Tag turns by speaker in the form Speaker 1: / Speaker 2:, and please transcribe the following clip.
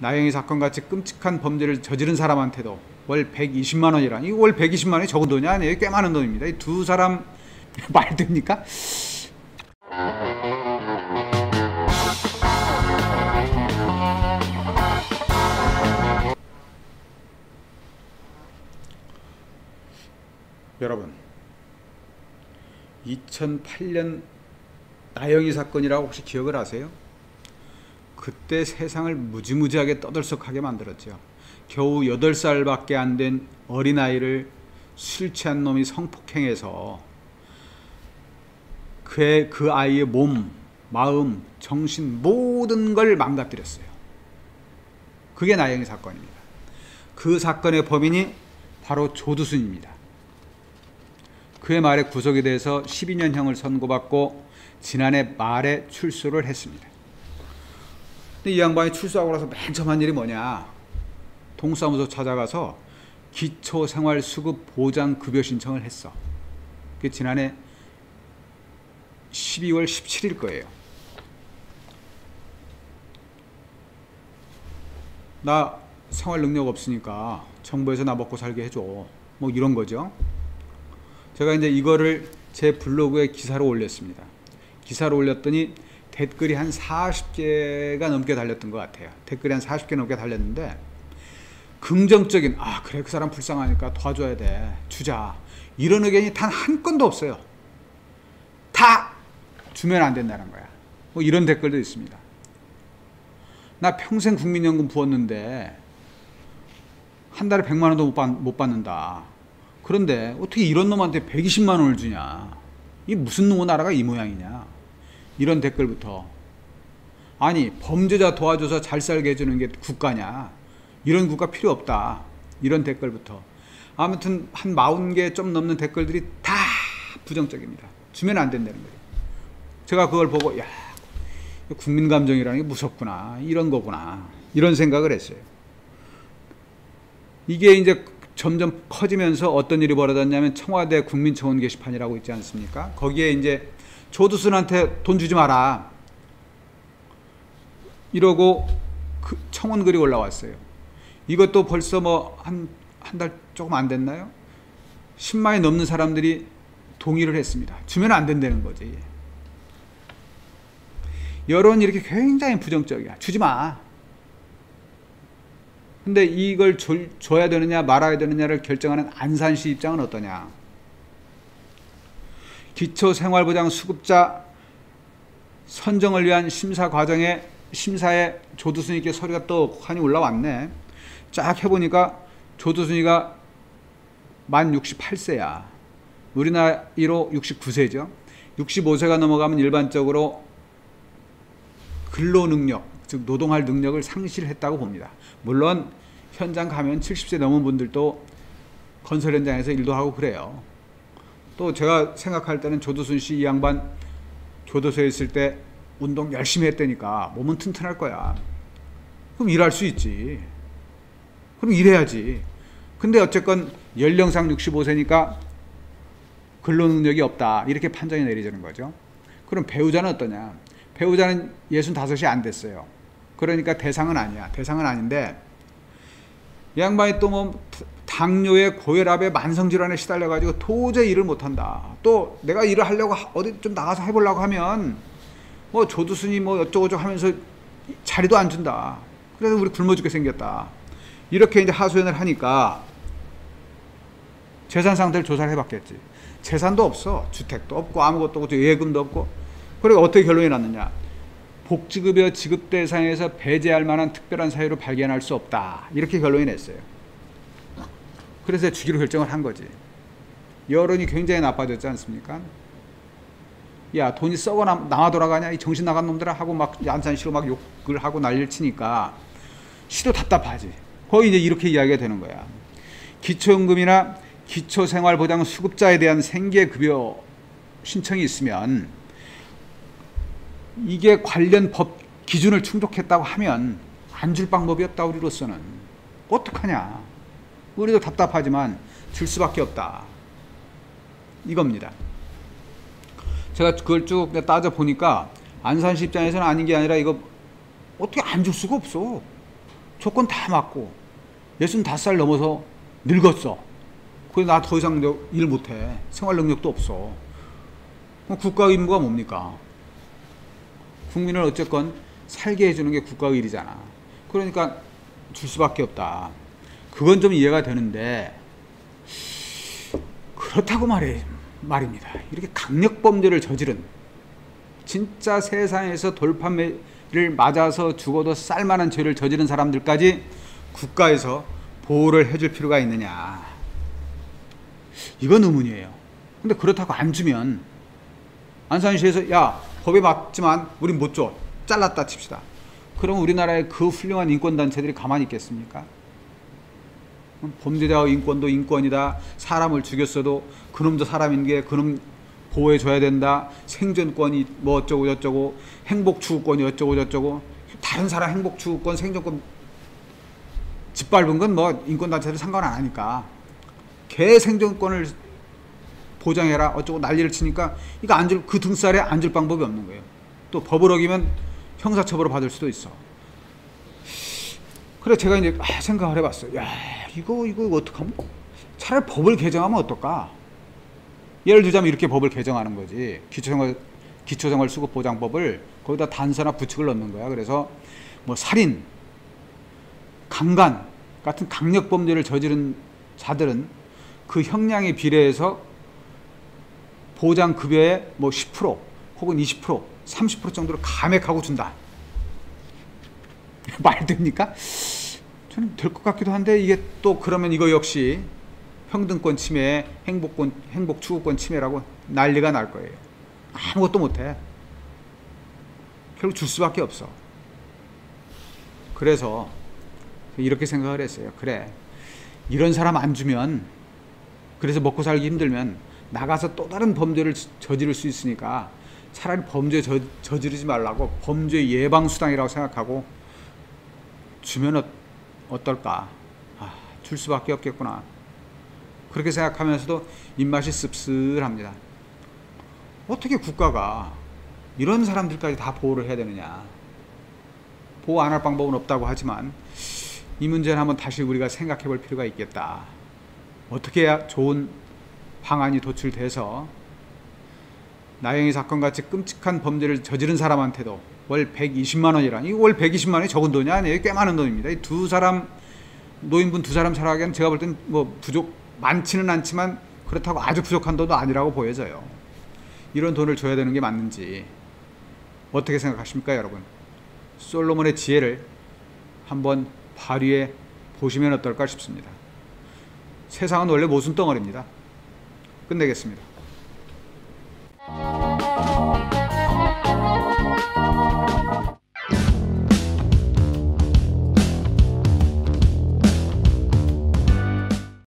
Speaker 1: 나영희 사건같이 끔찍한 범죄를 저지른 사람한테도 월 120만 원이라니, 이거 월 120만 원이 적은 돈이 아니에요. 꽤 많은 돈입니다. 이 두 사람 말 됩니까? 여러분, 2008년 나영희 사건이라고 혹시 기억을 하세요? 그때 세상을 무지무지하게 떠들썩하게 만들었죠. 겨우 8살밖에 안 된 어린아이를 술 취한 놈이 성폭행해서 그 아이의 몸, 마음, 정신 모든 걸 망가뜨렸어요. 그게 나영희 사건입니다. 그 사건의 범인이 바로 조두순입니다. 그의 말에 구속이 돼서 12년형을 선고받고 지난해 말에 출소를 했습니다. 근데 이 양반이 출소하고 나서 맨 처음 한 일이 뭐냐? 동사무소 찾아가서 기초생활수급보장급여 신청을 했어. 그게 지난해 12월 17일 거예요. 나 생활 능력 없으니까 정부에서 나 먹고 살게 해줘. 뭐 이런 거죠. 제가 이제 이거를 제 블로그에 기사로 올렸습니다. 기사로 올렸더니 댓글이 한 40개가 넘게 달렸던 것 같아요. 댓글이 한 40개 넘게 달렸는데 긍정적인, 아 그래 그 사람 불쌍하니까 도와줘야 돼, 주자, 이런 의견이 단 한 건도 없어요. 다 주면 안 된다는 거야. 뭐 이런 댓글도 있습니다. 나 평생 국민연금 부었는데 한 달에 100만 원도 못 받는다. 그런데 어떻게 이런 놈한테 120만 원을 주냐? 이 무슨 놈의 나라가 이 모양이냐? 이런 댓글부터, 아니 범죄자 도와줘서 잘 살게 해주는 게 국가냐? 이런 국가 필요 없다. 이런 댓글부터, 아무튼 한 40개 좀 넘는 댓글들이 다 부정적입니다. 주면 안 된다는 거예요. 제가 그걸 보고, 야, 국민 감정이라는 게 무섭구나, 이런 거구나, 이런 생각을 했어요. 이게 이제 점점 커지면서 어떤 일이 벌어졌냐면, 청와대 국민청원 게시판이라고 있지 않습니까? 거기에 이제 조두순한테 돈 주지 마라 이러고 그 청원 글이 올라왔어요. 이것도 벌써 뭐 한 달 조금 안 됐나요? 10만이 넘는 사람들이 동의를 했습니다. 주면 안 된다는 거지. 여론이 이렇게 굉장히 부정적이야. 주지 마. 근데 이걸 줘야 되느냐 말아야 되느냐를 결정하는 안산시 입장은 어떠냐? 기초생활보장 수급자 선정을 위한 심사 과정에 심사에 조두순이께 서류가 떡하니 올라왔네. 쫙 해보니까 조두순이가 만 68세야. 우리 나이로 69세죠. 65세가 넘어가면 일반적으로 근로능력, 즉 노동할 능력을 상실했다고 봅니다. 물론 현장 가면 70세 넘은 분들도 건설 현장에서 일도 하고 그래요. 또 제가 생각할 때는 조두순 씨 이 양반 교도소에 있을 때 운동 열심히 했다니까 몸은 튼튼할 거야. 그럼 일할 수 있지. 그럼 일해야지. 근데 어쨌건 연령상 65세니까 근로능력이 없다, 이렇게 판정이 내려지는 거죠. 그럼 배우자는 어떠냐? 배우자는 65이 안 됐어요. 그러니까 대상은 아니야. 대상은 아닌데 이 양반이 또 뭐 당뇨에 고혈압에 만성질환에 시달려가지고 도저히 일을 못한다. 또 내가 일을 하려고 어디 좀 나가서 해보려고 하면 뭐 조두순이 뭐 어쩌고저쩌고 하면서 자리도 안 준다. 그래서 우리 굶어 죽게 생겼다. 이렇게 이제 하소연을 하니까 재산 상태를 조사를 해봤겠지. 재산도 없어. 주택도 없고 아무것도 없고 예금도 없고. 그리고 어떻게 결론이 났느냐? 복지급여 지급 대상에서 배제할 만한 특별한 사유를 발견할 수 없다. 이렇게 결론이 냈어요. 그래서 주기로 결정을 한 거지. 여론이 굉장히 나빠졌지 않습니까? 야, 돈이 썩어 나와 돌아가냐? 이 정신 나간 놈들아 하고 막 안산시로 막 욕을 하고 난리를 치니까 시도 답답하지. 거의 이제 이렇게 이야기가 되는 거야. 기초연금이나 기초생활보장 수급자에 대한 생계급여 신청이 있으면 이게 관련 법 기준을 충족했다고 하면 안 줄 방법이 없다. 우리로서는 어떡하냐. 우리도 답답하지만 줄 수밖에 없다. 이겁니다. 제가 그걸 쭉 따져보니까 안산시 입장에서는 아닌 게 아니라 이거 어떻게 안 줄 수가 없어. 조건 다 맞고 65살 넘어서 늙었어. 그래 나 더 이상 일 못해. 생활 능력도 없어. 그럼 국가의 임무가 뭡니까? 국민을 어쨌건 살게 해주는 게 국가의 일이잖아. 그러니까 줄 수밖에 없다. 그건 좀 이해가 되는데 그렇다고 말입니다. 이렇게 강력범죄를 저지른 진짜 세상에서 돌판매를 맞아서 죽어도 쌀만한 죄를 저지른 사람들까지 국가에서 보호를 해줄 필요가 있느냐. 이건 의문이에요. 근데 그렇다고 안 주면 안산시에서 야 법에 맞지만 우린 못 줘. 잘랐다 칩시다. 그럼 우리나라의 그 훌륭한 인권단체들이 가만히 있겠습니까? 범죄자의 인권도 인권이다. 사람을 죽였어도 그놈도 사람인 게 그놈 보호해줘야 된다. 생존권이 뭐 어쩌고 저쩌고 행복추구권이 어쩌고 저쩌고 다른 사람 행복추구권 생존권 짓밟은 건 뭐 인권단체들 상관 안 하니까 걔 생존권을 보장해라 어쩌고 난리를 치니까 이거 그 등살에 앉을 방법이 없는 거예요. 또 법을 어기면 형사처벌을 받을 수도 있어. 그래 제가 이제 생각을 해봤어요. 야 이거 어떡하면 차라리 법을 개정하면 어떨까? 예를 들자면 이렇게 법을 개정하는 거지. 기초생활수급보장법을 거기다 단서나 부칙을 넣는 거야. 그래서 뭐 살인, 강간 같은 강력범죄를 저지른 자들은 그 형량에 비례해서 보장급여의 뭐 10% 혹은 20%, 30% 정도를 감액하고 준다. 말 됩니까? 저는 될 것 같기도 한데 이게 또 그러면 이거 역시 평등권 침해, 행복 추구권 침해라고 난리가 날 거예요. 아무것도 못해. 결국 줄 수밖에 없어. 그래서 이렇게 생각을 했어요. 그래 이런 사람 안 주면 그래서 먹고 살기 힘들면 나가서 또 다른 범죄를 저지를 수 있으니까 차라리 범죄 저지르지 말라고 범죄 예방수당이라고 생각하고 주면 어떨까? 줄 수밖에 없겠구나. 그렇게 생각하면서도 입맛이 씁쓸합니다. 어떻게 국가가 이런 사람들까지 다 보호를 해야 되느냐. 보호 안 할 방법은 없다고 하지만 이 문제는 한번 다시 우리가 생각해 볼 필요가 있겠다. 어떻게 해야 좋은 방안이 도출돼서 나영희 사건같이 끔찍한 범죄를 저지른 사람한테도 월 120만 원이란, 이거 월 120만 원이 적은 돈이 아니에요. 꽤 많은 돈입니다. 이 두 사람, 노인분 두 사람 살아가기엔 제가 볼 땐 뭐 많지는 않지만 그렇다고 아주 부족한 돈도 아니라고 보여져요. 이런 돈을 줘야 되는 게 맞는지 어떻게 생각하십니까, 여러분? 솔로몬의 지혜를 한번 발휘해 보시면 어떨까 싶습니다. 세상은 원래 모순덩어리입니다. 끝내겠습니다.